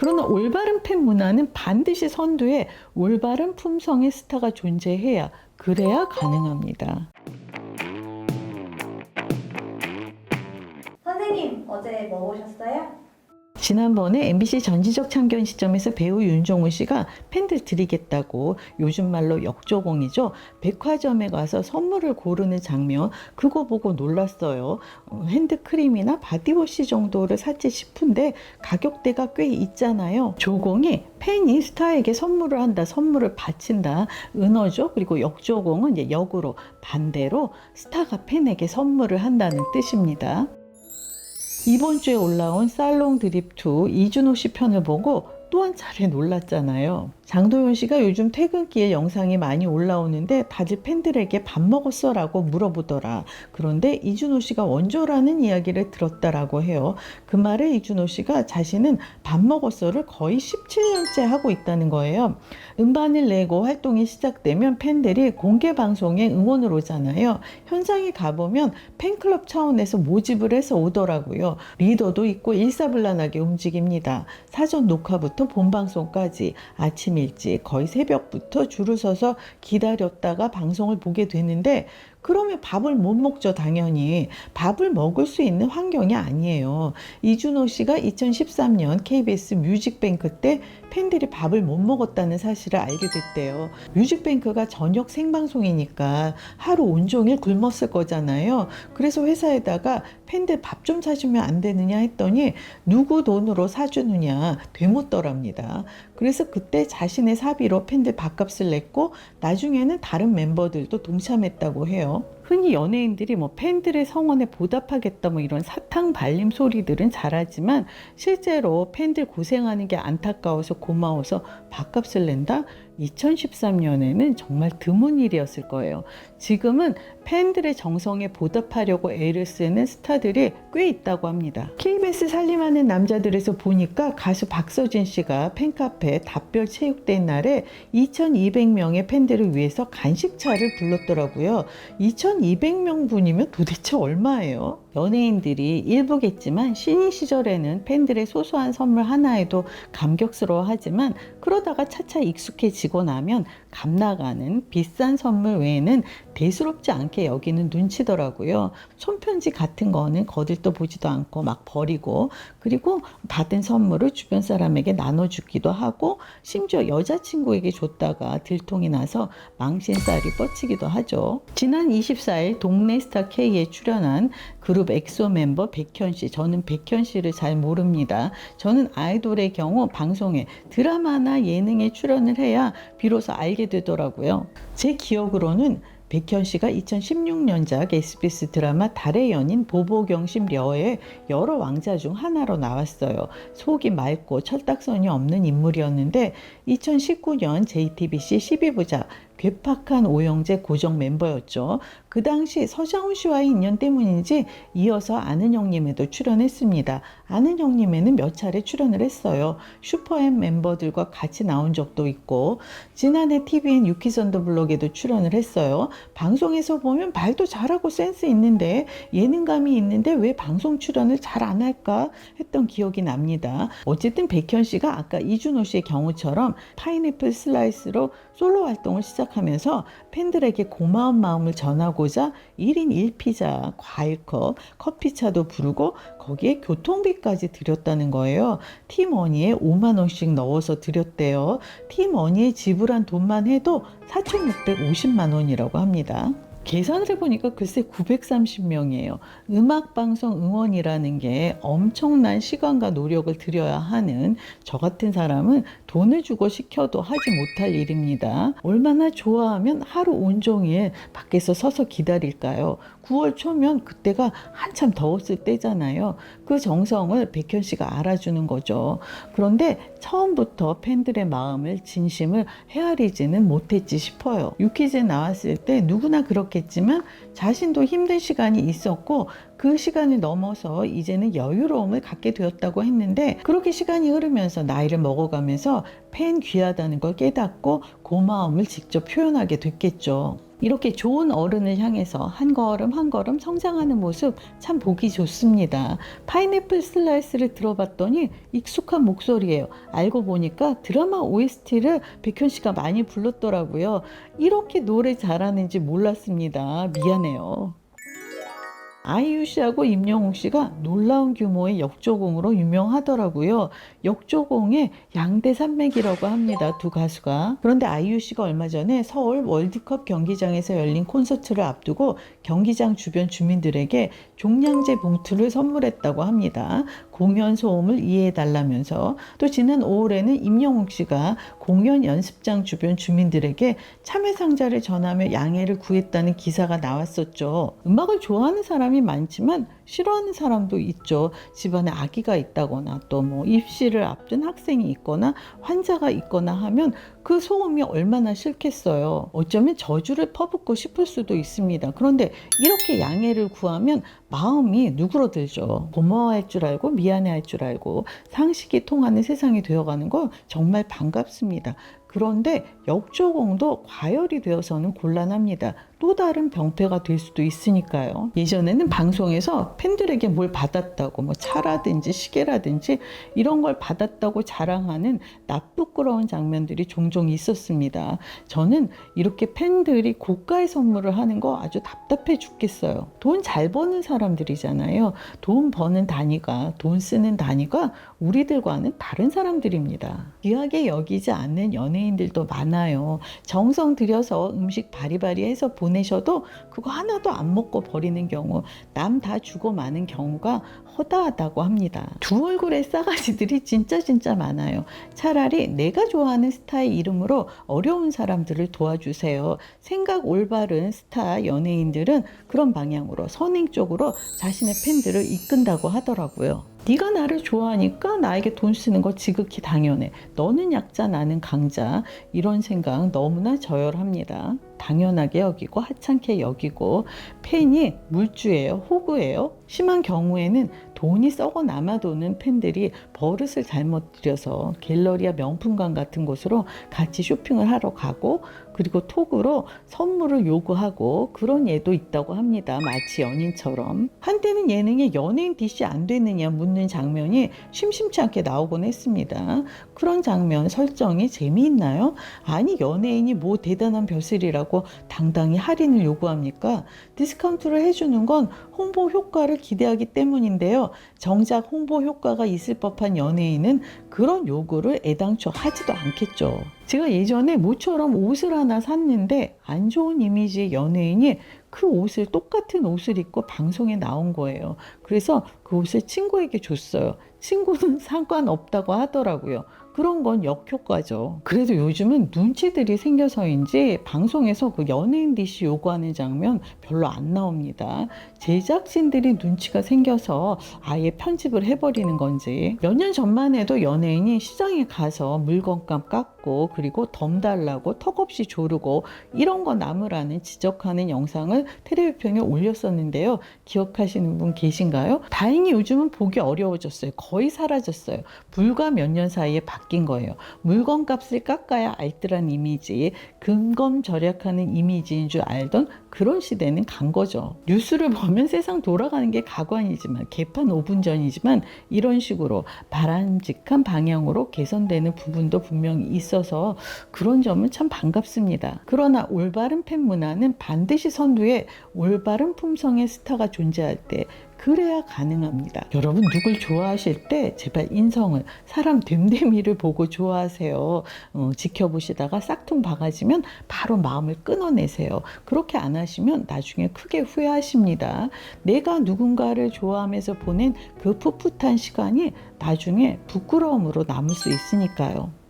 그러나 올바른 팬 문화는 반드시 선두에 올바른 품성의 스타가 존재해야 그래야 가능합니다. 선생님, 어제 뭐 보셨어요? 지난번에 MBC 전지적 참견 시점에서 배우 윤종우 씨가 팬들 드리겠다고, 요즘 말로 역조공이죠, 백화점에 가서 선물을 고르는 장면, 그거 보고 놀랐어요. 핸드크림이나 바디워시 정도를 샀지 싶은데 가격대가 꽤 있잖아요. 조공이 팬이 스타에게 선물을 한다, 선물을 바친다, 은어죠. 그리고 역조공은 이제 역으로 반대로 스타가 팬에게 선물을 한다는 뜻입니다. 이번 주에 올라온 살롱 드립2 이준호 씨 편을 보고 또 한 차례 놀랐잖아요. 장도연 씨가 요즘 퇴근길에 영상이 많이 올라오는데 다들 팬들에게 밥 먹었어? 라고 물어보더라. 그런데 이준호 씨가 원조라는 이야기를 들었다라고 해요. 그 말에 이준호 씨가 자신은 밥 먹었어를 거의 17년째 하고 있다는 거예요. 음반을 내고 활동이 시작되면 팬들이 공개 방송에 응원을 오잖아요. 현장에 가보면 팬클럽 차원에서 모집을 해서 오더라고요. 리더도 있고 일사불란하게 움직입니다. 사전 녹화부터 본방송까지 아침 일찍 거의 새벽부터 줄을 서서 기다렸다가 방송을 보게 되는데, 그러면 밥을 못 먹죠. 당연히 밥을 먹을 수 있는 환경이 아니에요. 이준호 씨가 2013년 KBS 뮤직뱅크 때 팬들이 밥을 못 먹었다는 사실을 알게 됐대요. 뮤직뱅크가 저녁 생방송이니까 하루 온종일 굶었을 거잖아요. 그래서 회사에다가 팬들 밥 좀 사주면 안 되느냐 했더니 누구 돈으로 사주느냐 되묻더랍니다. 그래서 그때 자신의 사비로 팬들 밥값을 냈고 나중에는 다른 멤버들도 동참했다고 해요. 흔히 연예인들이 뭐 팬들의 성원에 보답하겠다 뭐 이런 사탕 발림 소리들은 잘하지만, 실제로 팬들 고생하는 게 안타까워서 고마워서 밥값을 낸다? 2013년에는 정말 드문 일이었을 거예요. 지금은 팬들의 정성에 보답하려고 애를 쓰는 스타들이 꽤 있다고 합니다. KBS 살림하는 남자들에서 보니까 가수 박서진 씨가 팬카페 답별 체육대회 날에 2200명의 팬들을 위해서 간식차를 불렀더라고요. 2200명 분이면 도대체 얼마예요? 연예인들이 일부겠지만 신인 시절에는 팬들의 소소한 선물 하나에도 감격스러워하지만, 그러다가 차차 익숙해지고 나면 값 나가는 비싼 선물 외에는 대수롭지 않게 여기는 눈치더라고요. 손편지 같은 거는 거들떠 보지도 않고 막 버리고, 그리고 받은 선물을 주변 사람에게 나눠주기도 하고, 심지어 여자친구에게 줬다가 들통이 나서 망신살이 뻗치기도 하죠. 지난 24일 동네 스타 K에 출연한 그룹 엑소 멤버 백현 씨, 저는 백현 씨를 잘 모릅니다. 저는 아이돌의 경우 방송에 드라마나 예능에 출연을 해야 비로소 알게 되더라고요. 제 기억으로는 백현 씨가 2016년작 SBS 드라마 달의 연인 보보경심 려의 여러 왕자 중 하나로 나왔어요. 속이 맑고 철딱선이 없는 인물이었는데 2019년 JTBC 12부작 괴팍한 오영재 고정 멤버였죠. 그 당시 서장훈 씨와의 인연 때문인지 이어서 아는 형님에도 출연했습니다. 아는 형님에는 몇 차례 출연을 했어요. 슈퍼엠 멤버들과 같이 나온 적도 있고, 지난해 TVN 유키즈 언더 블럭에도 출연을 했어요. 방송에서 보면 말도 잘하고 센스 있는데, 예능감이 있는데 왜 방송 출연을 잘 안 할까 했던 기억이 납니다. 어쨌든 백현 씨가 아까 이준호 씨의 경우처럼 파인애플 슬라이스로 솔로 활동을 시작하면서 팬들에게 고마운 마음을 전하고자 1인 1피자, 과일컵, 커피차도 부르고 거기에 교통비까지 드렸다는 거예요. 티머니에 5만 원씩 넣어서 드렸대요. 티머니에 지불한 돈만 해도 4,650만 원이라고 합니다. 계산을 해보니까 글쎄 930명이에요. 음악방송 응원이라는 게 엄청난 시간과 노력을 들여야 하는, 저 같은 사람은 돈을 주고 시켜도 하지 못할 일입니다. 얼마나 좋아하면 하루 온종일 밖에서 서서 기다릴까요? 9월 초면 그때가 한참 더웠을 때잖아요. 그 정성을 백현 씨가 알아주는 거죠. 그런데 처음부터 팬들의 마음을, 진심을 헤아리지는 못했지 싶어요. 유퀴즈에 나왔을 때 누구나 그렇겠지만 자신도 힘든 시간이 있었고 그 시간을 넘어서 이제는 여유로움을 갖게 되었다고 했는데, 그렇게 시간이 흐르면서 나이를 먹어가면서 팬 귀하다는 걸 깨닫고 고마움을 직접 표현하게 됐겠죠. 이렇게 좋은 어른을 향해서 한 걸음 한 걸음 성장하는 모습 참 보기 좋습니다. 파인애플 슬라이스를 들어봤더니 익숙한 목소리예요. 알고 보니까 드라마 OST를 백현 씨가 많이 불렀더라고요. 이렇게 노래 잘하는지 몰랐습니다. 미안해요. 아이유 씨하고 임영웅 씨가 놀라운 규모의 역조공으로 유명하더라고요. 역조공의 양대 산맥이라고 합니다. 두 가수가. 그런데 아이유 씨가 얼마 전에 서울 월드컵 경기장에서 열린 콘서트를 앞두고 경기장 주변 주민들에게 종량제 봉투를 선물했다고 합니다. 공연 소음을 이해해달라면서. 또 지난 5월에는 임영웅 씨가 공연 연습장 주변 주민들에게 참외 상자를 전하며 양해를 구했다는 기사가 나왔었죠. 음악을 좋아하는 사람이 많지만 싫어하는 사람도 있죠. 집안에 아기가 있다거나 또 뭐 입시를 앞둔 학생이 있거나 환자가 있거나 하면 그 소음이 얼마나 싫겠어요. 어쩌면 저주를 퍼붓고 싶을 수도 있습니다. 그런데 이렇게 양해를 구하면 마음이 누그러들죠. 고마워할 줄 알고 미안해할 줄 알고 상식이 통하는 세상이 되어가는 거 정말 반갑습니다. 그런데 역조공도 과열이 되어서는 곤란합니다. 또 다른 병폐가 될 수도 있으니까요. 예전에는 방송에서 팬들에게 뭘 받았다고 뭐 차라든지 시계라든지 이런 걸 받았다고 자랑하는 나쁘끄러운 장면들이 종종 있었습니다. 저는 이렇게 팬들이 고가의 선물을 하는 거 아주 답답해 죽겠어요. 돈 잘 버는 사람들이잖아요. 돈 버는 단위가, 돈 쓰는 단위가 우리들과는 다른 사람들입니다. 귀하게 여기지 않는 연예인들도 많아요. 정성 들여서 음식 바리바리 해서 보내셔도 그거 하나도 안 먹고 버리는 경우, 남 다 주고 마는 경우가 허다하다고 합니다. 두 얼굴의 싸가지들이 진짜 많아요. 차라리 내가 좋아하는 스타의 이름으로 어려운 사람들을 도와주세요. 생각 올바른 스타 연예인들은 그런 방향으로 선행 쪽으로 자신의 팬들을 이끈다고 하더라고요. 네가 나를 좋아하니까 나에게 돈 쓰는 거 지극히 당연해. 너는 약자 나는 강자. 이런 생각 너무나 저열합니다. 당연하게 여기고 하찮게 여기고 팬이 물주예요. 호구예요. 심한 경우에는 돈이 썩어 남아도는 팬들이 버릇을 잘못 들여서 갤러리아 명품관 같은 곳으로 같이 쇼핑을 하러 가고 그리고 톡으로 선물을 요구하고 그런 예도 있다고 합니다. 마치 연인처럼. 한때는 예능에 연예인 디시 안 되느냐 묻는 장면이 심심치 않게 나오곤 했습니다. 그런 장면 설정이 재미있나요? 아니 연예인이 뭐 대단한 벼슬이라고 당당히 할인을 요구합니까? 디스카운트를 해주는 건 홍보 효과를 기대하기 때문인데요. 정작 홍보 효과가 있을 법한 연예인은 그런 요구를 애당초 하지도 않겠죠. 제가 예전에 모처럼 옷을 하나 샀는데 안 좋은 이미지의 연예인이 그 옷을 똑같은 옷을 입고 방송에 나온 거예요. 그래서 그 옷을 친구에게 줬어요. 친구는 상관없다고 하더라고요. 그런 건 역효과죠. 그래도 요즘은 눈치들이 생겨서인지 방송에서 그 연예인 디시 요구하는 장면 별로 안 나옵니다. 제작진들이 눈치가 생겨서 아예 편집을 해버리는 건지. 몇 년 전만 해도 연예인이 시장에 가서 물건값 깎고 그리고 덤 달라고 턱없이 조르고 이런 거 남으라는 지적하는 영상을 텔레비평에 올렸었는데요. 기억하시는 분 계신가요? 다행히 요즘은 보기 어려워졌어요. 거의 사라졌어요. 불과 몇 년 사이에 바뀐 거예요. 물건값을 깎아야 알뜰한 이미지, 근검 절약하는 이미지인 줄 알던 그런 시대는 간 거죠. 뉴스를 보면 세상 돌아가는 게 가관이지만 개판 5분 전이지만 이런 식으로 바람직한 방향으로 개선되는 부분도 분명히 있어서 그런 점은 참 반갑습니다. 그러나 올바른 팬 문화는 반드시 선두에 올바른 품성의 스타가 존재할 때 그래야 가능합니다. 여러분 누굴 좋아하실 때 제발 인성을 사람 됨됨이를 보고 좋아하세요. 지켜보시다가 싹퉁 박아지면 바로 마음을 끊어내세요. 그렇게 안 하시면 나중에 크게 후회하십니다. 내가 누군가를 좋아하면서 보낸 그 풋풋한 시간이 나중에 부끄러움으로 남을 수 있으니까요.